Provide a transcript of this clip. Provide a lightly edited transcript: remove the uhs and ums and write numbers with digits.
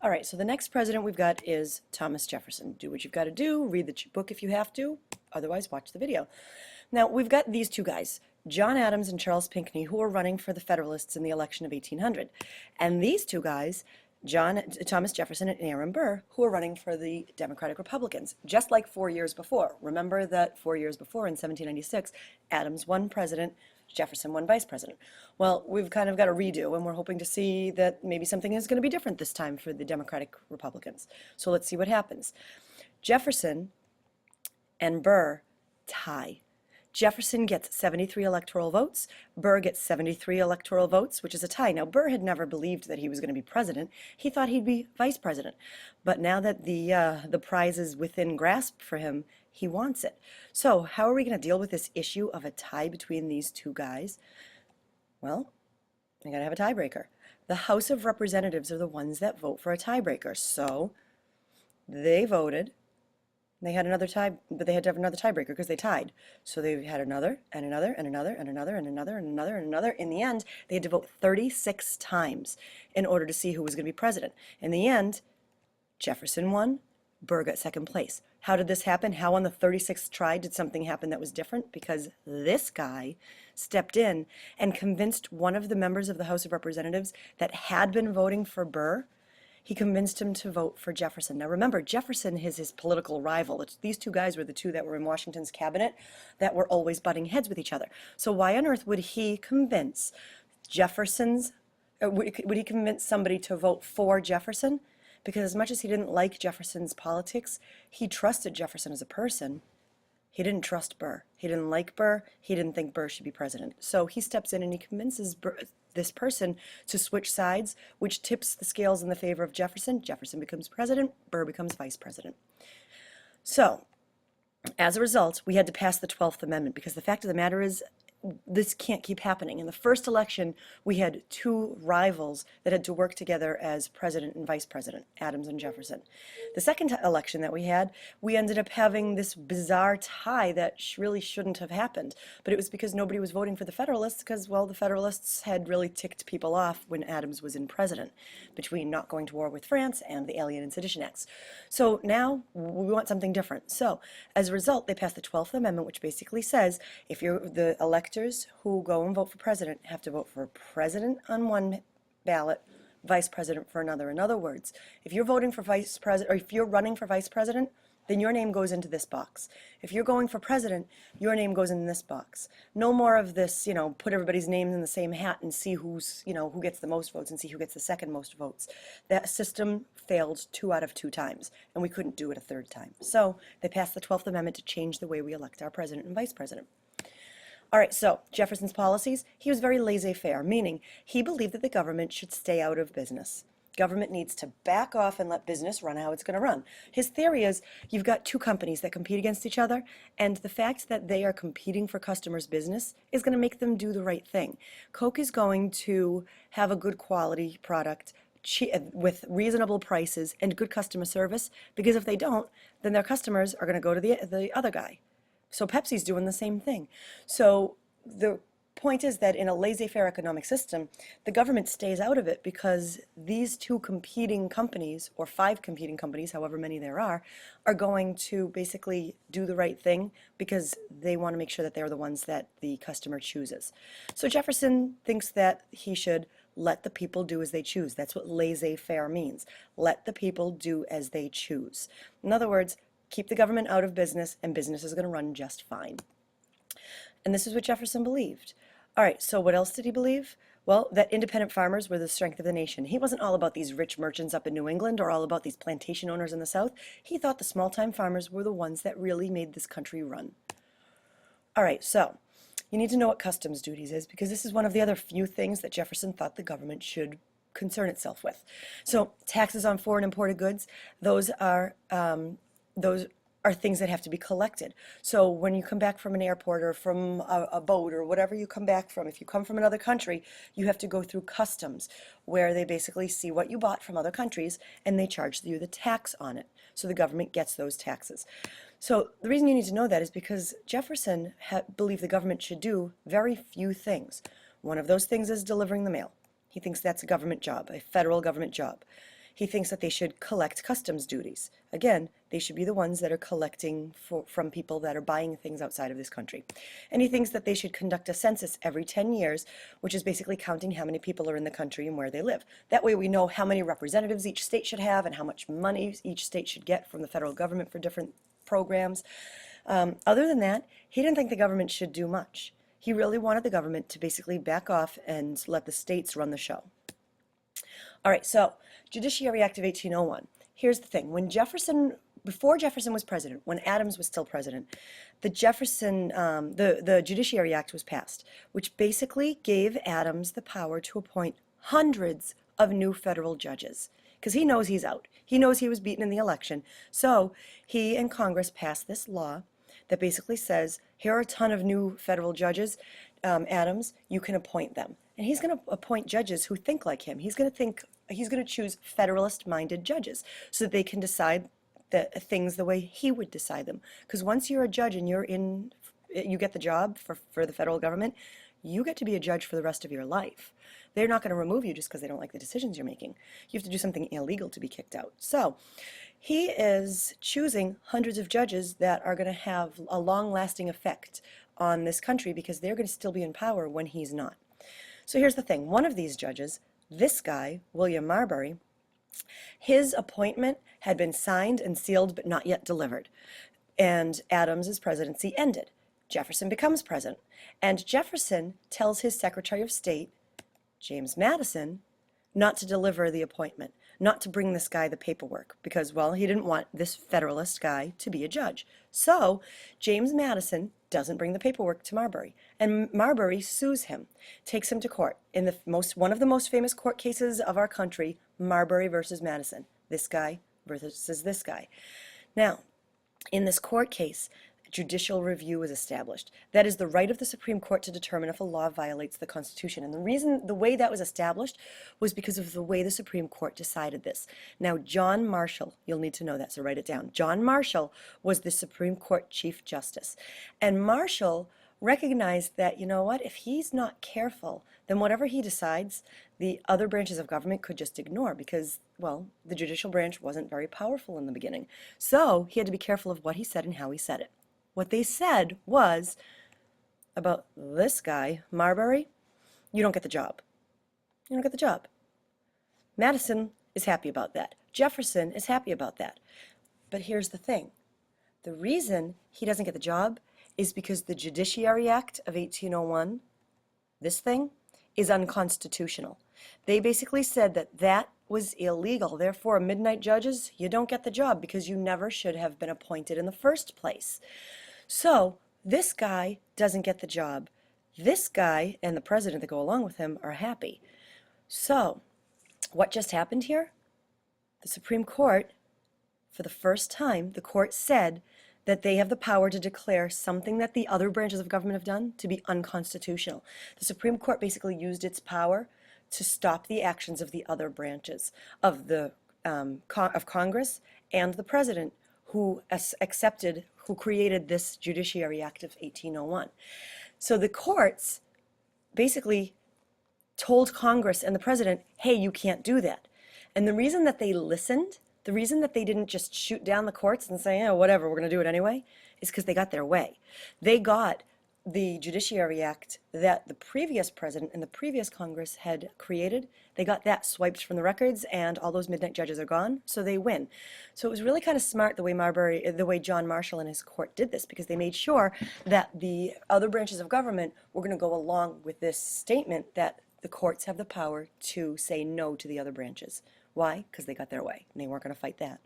All right, so the next president we've got is Thomas Jefferson. Do what you've got to do, read the book if you have to, otherwise watch the video. Now, we've got these two guys, John Adams and Charles Pinckney, who were running for the Federalists in the election of 1800. And these two guys, Thomas Jefferson and Aaron Burr, who were running for the Democratic Republicans, just like 4 years before. Remember that 4 years before, in 1796, Adams won president, Jefferson won vice president. Well, we've kind of got a redo, and we're hoping to see that maybe something is going to be different this time for the Democratic Republicans. So let's see what happens. Jefferson and Burr tie. Jefferson gets 73 electoral votes. Burr gets 73 electoral votes, which is a tie. Now, Burr had never believed that he was going to be president. He thought he'd be vice president. But now that the prize is within grasp for him, he wants it. So how are we going to deal with this issue of a tie between these two guys? Well, we got to have a tiebreaker. The House of Representatives are the ones that vote for a tiebreaker. So they voted. They had another tie, but they had to have another tiebreaker because they tied. So they had another, and another, and another, and another, and another, and another, and another. In the end, they had to vote 36 times in order to see who was going to be president. In the end, Jefferson won, Burr got second place. How did this happen? How on the 36th try did something happen that was different? Because this guy stepped in and convinced one of the members of the House of Representatives that had been voting for Burr. He convinced him to vote for Jefferson. Now remember, Jefferson is his political rival. These two guys were the two that were in Washington's cabinet that were always butting heads with each other. So why on earth would he convince would he convince somebody to vote for Jefferson? Because as much as he didn't like Jefferson's politics, he trusted Jefferson as a person. He didn't trust Burr. He didn't like Burr. He didn't think Burr should be president. So he steps in and he convinces this person to switch sides, which tips the scales in the favor of Jefferson. Jefferson becomes president. Burr becomes vice president. So, as a result, we had to pass the 12th Amendment because the fact of the matter is this can't keep happening. In the first election, we had two rivals that had to work together as president and vice president, Adams and Jefferson. The second election that we had, we ended up having this bizarre tie that really shouldn't have happened. But it was because nobody was voting for the Federalists because, well, the Federalists had really ticked people off when Adams was in president, between not going to war with France and the Alien and Sedition Acts. So now we want something different. So as a result, they passed the 12th Amendment, which basically says if you're the electors who go and vote for president have to vote for president on one ballot, vice president for another. In other words, if you're voting for vice president, or if you're running for vice president, then your name goes into this box. If you're going for president, your name goes in this box. No more of this, put everybody's names in the same hat and see who gets the most votes and see who gets the second most votes. That system failed 2 out of 2 times, and we couldn't do it a third time. So they passed the 12th Amendment to change the way we elect our president and vice president. All right, so Jefferson's policies, he was very laissez-faire, meaning he believed that the government should stay out of business. Government needs to back off and let business run how it's going to run. His theory is you've got two companies that compete against each other, and the fact that they are competing for customers' business is going to make them do the right thing. Coke is going to have a good quality product with reasonable prices and good customer service, because if they don't, then their customers are going to go to the other guy. So Pepsi's doing the same thing. So the point is that in a laissez-faire economic system, the government stays out of it because these two competing companies, or 5 competing companies, however many there are going to basically do the right thing because they want to make sure that they're the ones that the customer chooses. So Jefferson thinks that he should let the people do as they choose. That's what laissez-faire means. Let the people do as they choose. In other words, keep the government out of business, and business is going to run just fine. And this is what Jefferson believed. All right, so what else did he believe? Well, that independent farmers were the strength of the nation. He wasn't all about these rich merchants up in New England or all about these plantation owners in the South. He thought the small-time farmers were the ones that really made this country run. All right, so you need to know what customs duties is, because this is one of the other few things that Jefferson thought the government should concern itself with. So taxes on foreign imported goods, those are things that have to be collected. So when you come back from an airport or from a boat or whatever you come back from, if you come from another country, you have to go through customs, where they basically see what you bought from other countries and they charge you the tax on it. So the government gets those taxes. So the reason you need to know that is because Jefferson believed the government should do very few things. One of those things is delivering the mail. He thinks that's a government job, a federal government job. He thinks that they should collect customs duties. Again, they should be the ones that are collecting from people that are buying things outside of this country. And he thinks that they should conduct a census every 10 years, which is basically counting how many people are in the country and where they live. That way we know how many representatives each state should have and how much money each state should get from the federal government for different programs. Other than that, he didn't think the government should do much. He really wanted the government to basically back off and let the states run the show. All right, so Judiciary Act of 1801. Here's the thing. Before Jefferson was president, when Adams was still president, the Judiciary Act was passed, which basically gave Adams the power to appoint hundreds of new federal judges, because he knows he's out. He knows he was beaten in the election. So he and Congress passed this law that basically says, here are a ton of new federal judges. Adams, you can appoint them. And he's going to appoint judges who think like him. He's going to choose Federalist-minded judges so that they can decide the things the way he would decide them. Because once you're a judge and you get the job for the federal government, you get to be a judge for the rest of your life. They're not going to remove you just because they don't like the decisions you're making. You have to do something illegal to be kicked out. So he is choosing hundreds of judges that are going to have a long-lasting effect on this country because they're going to still be in power when he's not. So here's the thing. One of these judges, this guy, William Marbury, his appointment had been signed and sealed but not yet delivered. And Adams's presidency ended. Jefferson becomes president. And Jefferson tells his Secretary of State, James Madison, not to deliver the appointment, not to bring this guy the paperwork, because, well, he didn't want this Federalist guy to be a judge. So James Madison doesn't bring the paperwork to Marbury, and Marbury sues him, takes him to court in one of the most famous court cases of our country, Marbury versus Madison. This guy versus this guy. Now, in this court case, judicial review is established. That is the right of the Supreme Court to determine if a law violates the Constitution. And the way that was established was because of the way the Supreme Court decided this. Now, John Marshall, you'll need to know that, so write it down. John Marshall was the Supreme Court Chief Justice. And Marshall recognized that, you know what, if he's not careful, then whatever he decides, the other branches of government could just ignore because, well, the judicial branch wasn't very powerful in the beginning. So he had to be careful of what he said and how he said it. What they said was about this guy, Marbury, you don't get the job. You don't get the job. Madison is happy about that. Jefferson is happy about that. But here's the thing. The reason he doesn't get the job is because the Judiciary Act of 1801, this thing, is unconstitutional. They basically said that that was illegal. Therefore, midnight judges, you don't get the job because you never should have been appointed in the first place. So this guy doesn't get the job. This guy and the president that go along with him are happy. So what just happened here? The Supreme Court, for the first time, the court said that they have the power to declare something that the other branches of government have done to be unconstitutional. The Supreme Court basically used its power to stop the actions of the other branches of Congress and the president who created this Judiciary Act of 1801. So the courts basically told Congress and the president, hey, you can't do that. And the reason that they listened, the reason that they didn't just shoot down the courts and say, oh, whatever, we're going to do it anyway, is because they got their way. They got the Judiciary Act that the previous president and the previous Congress had created. They got that swiped from the records, and all those midnight judges are gone, so they win. So it was really kind of smart the way John Marshall and his court did this, because they made sure that the other branches of government were going to go along with this statement that the courts have the power to say no to the other branches. Why? Because they got their way, and they weren't going to fight that.